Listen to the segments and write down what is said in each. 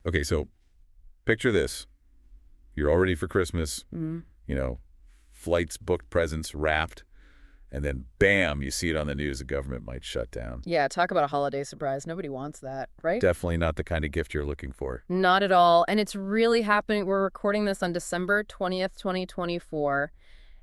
Okay, so picture this. You're all ready for Christmas, Mm. you know, flights booked, presents wrapped, and then bam, you see it on the news, the government might shut down. Yeah, talk about a holiday surprise. Nobody wants that, right? Definitely not the kind of gift you're looking for. Not at all. And it's really happening. We're recording this on December 20th, 2024.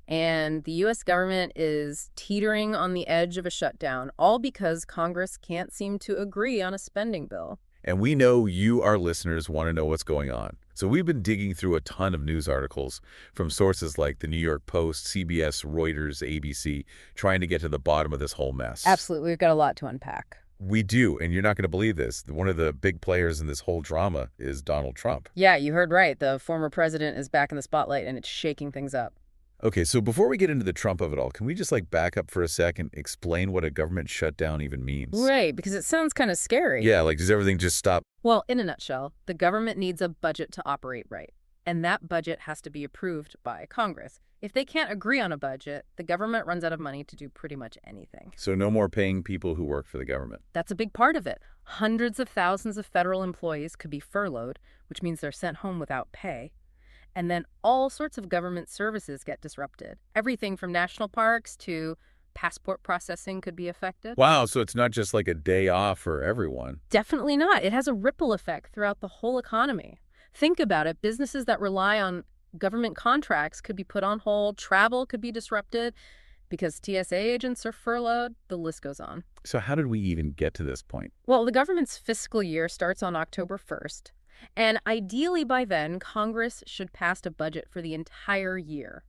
And the U.S. government is teetering on the edge of a shutdown, all because Congress can't seem to agree on a spending bill. And we know you, our listeners, want to know what's going on. So we've been digging through a ton of news articles from sources like the New York Post, CBS, Reuters, ABC, trying to get to the bottom of this whole mess. Absolutely. We've got a lot to unpack. We do, and you're not going to believe this. One of the big players in this whole drama is Donald Trump. Yeah, you heard right. The former president is back in the spotlight, and it's shaking things up. Okay, so before we get into the Trump of it all, can we just back up for a second, explain what a government shutdown even means? Right, because it sounds kind of scary. Yeah, does everything just stop? Well, in a nutshell, the government needs a budget to operate right, and that budget has to be approved by Congress. If they can't agree on a budget, the government runs out of money to do pretty much anything. So no more paying people who work for the government. That's a big part of it. Hundreds of thousands of federal employees could be furloughed, which means they're sent home without pay. And then all sorts of government services get disrupted. Everything from national parks to passport processing could be affected. Wow, so it's not just like a day off for everyone. Definitely not. It has a ripple effect throughout the whole economy. Think about it. Businesses that rely on government contracts could be put on hold. Travel could be disrupted because TSA agents are furloughed. The list goes on. So how did we even get to this point? Well, the government's fiscal year starts on October 1st. And ideally by then, Congress should pass a budget for the entire year.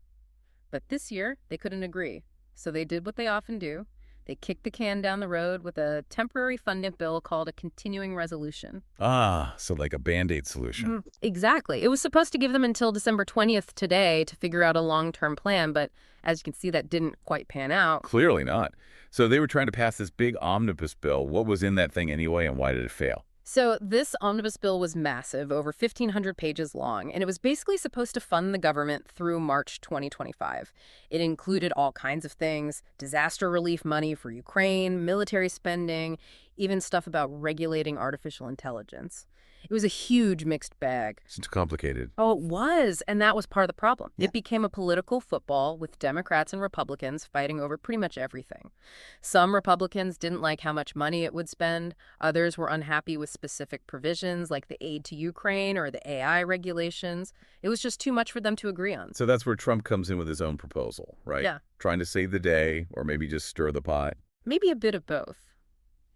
But this year, they couldn't agree. So they did what they often do. They kicked the can down the road with a temporary funding bill called a continuing resolution. Ah, so like a Band-Aid solution. Exactly. It was supposed to give them until December 20th today to figure out a long-term plan, but as you can see, that didn't quite pan out. Clearly not. So they were trying to pass this big omnibus bill. What was in that thing anyway, and why did it fail? So this omnibus bill was massive, over 1,500 pages long, and it was basically supposed to fund the government through March 2025. It included all kinds of things: disaster relief money for Ukraine, military spending, even stuff about regulating artificial intelligence. It was a huge mixed bag. It's too complicated. Oh, it was, and that was part of the problem. Yeah. It became a political football with Democrats and Republicans fighting over pretty much everything. Some Republicans didn't like how much money it would spend. Others were unhappy with specific provisions like the aid to Ukraine or the AI regulations. It was just too much for them to agree on. So that's where Trump comes in with his own proposal, right? Yeah. Trying to save the day, or maybe just stir the pot. Maybe a bit of both.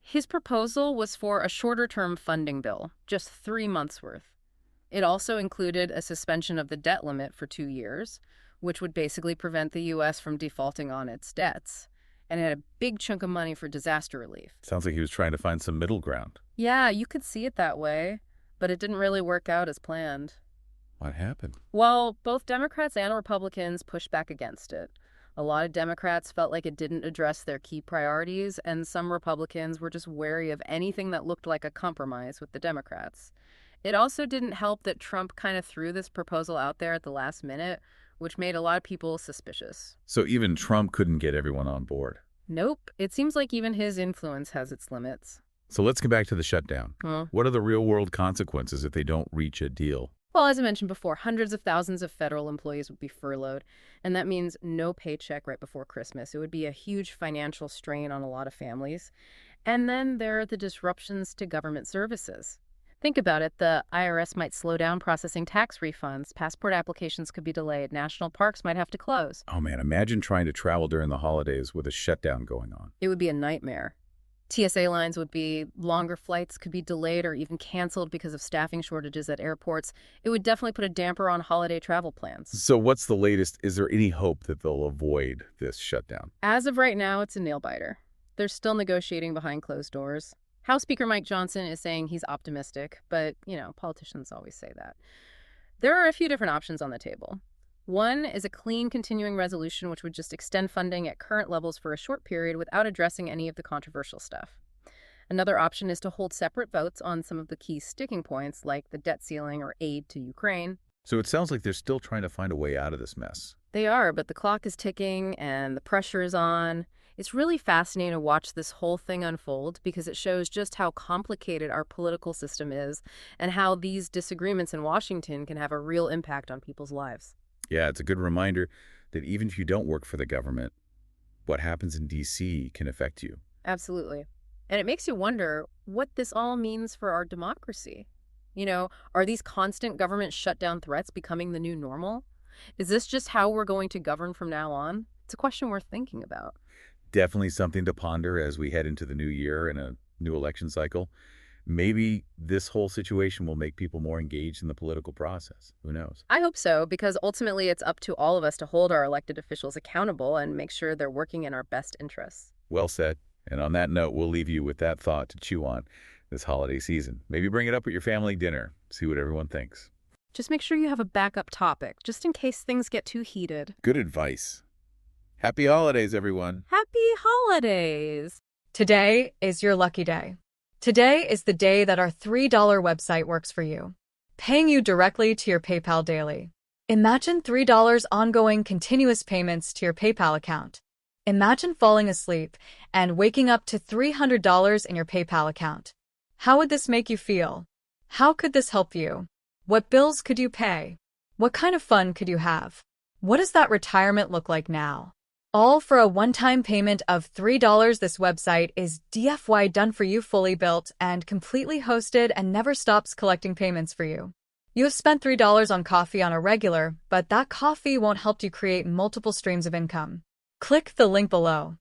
His proposal was for a shorter-term funding bill, just 3 months' worth. It also included a suspension of the debt limit for 2 years, which would basically prevent the U.S. from defaulting on its debts. And it had a big chunk of money for disaster relief. Sounds like he was trying to find some middle ground. Yeah, you could see it that way, but it didn't really work out as planned. What happened? Well, both Democrats and Republicans pushed back against it. A lot of Democrats felt like it didn't address their key priorities, and some Republicans were just wary of anything that looked like a compromise with the Democrats. It also didn't help that Trump kind of threw this proposal out there at the last minute, which made a lot of people suspicious. So even Trump couldn't get everyone on board. Nope. It seems like even his influence has its limits. So let's get back to the shutdown. Huh? What are the real-world consequences if they don't reach a deal? Well, as I mentioned before, hundreds of thousands of federal employees would be furloughed, and that means no paycheck right before Christmas. It would be a huge financial strain on a lot of families. And then there are the disruptions to government services. Think about it. The IRS might slow down processing tax refunds. Passport applications could be delayed. National parks might have to close. Oh man, imagine trying to travel during the holidays with a shutdown going on. It would be a nightmare. TSA lines would be longer, flights could be delayed or even canceled because of staffing shortages at airports. It would definitely put a damper on holiday travel plans. So what's the latest? Is there any hope that they'll avoid this shutdown? As of right now, it's a nail-biter. They're still negotiating behind closed doors. House Speaker Mike Johnson is saying he's optimistic, but, politicians always say that. There are a few different options on the table. One is a clean continuing resolution, which would just extend funding at current levels for a short period without addressing any of the controversial stuff. Another option is to hold separate votes on some of the key sticking points, like the debt ceiling or aid to Ukraine. So it sounds like they're still trying to find a way out of this mess. They are, but the clock is ticking and the pressure is on. It's really fascinating to watch this whole thing unfold because it shows just how complicated our political system is and how these disagreements in Washington can have a real impact on people's lives. Yeah, it's a good reminder that even if you don't work for the government, what happens in D.C. can affect you. Absolutely. And it makes you wonder what this all means for our democracy. Are these constant government shutdown threats becoming the new normal? Is this just how we're going to govern from now on? It's a question worth thinking about. Definitely something to ponder as we head into the new year and a new election cycle. Maybe this whole situation will make people more engaged in the political process. Who knows? I hope so, because ultimately it's up to all of us to hold our elected officials accountable and make sure they're working in our best interests. Well said. And on that note, we'll leave you with that thought to chew on this holiday season. Maybe bring it up at your family dinner. See what everyone thinks. Just make sure you have a backup topic, just in case things get too heated. Good advice. Happy holidays, everyone. Happy holidays! Today is your lucky day. Today is the day that our $3 website works for you, paying you directly to your PayPal daily. Imagine $3 ongoing continuous payments to your PayPal account. Imagine falling asleep and waking up to $300 in your PayPal account. How would this make you feel? How could this help you? What bills could you pay? What kind of fun could you have? What does that retirement look like now? All for a one-time payment of $3. This website is DFY done for you, fully built and completely hosted, and never stops collecting payments for you. You have spent $3 on coffee on a regular, but that coffee won't help you create multiple streams of income. Click the link below.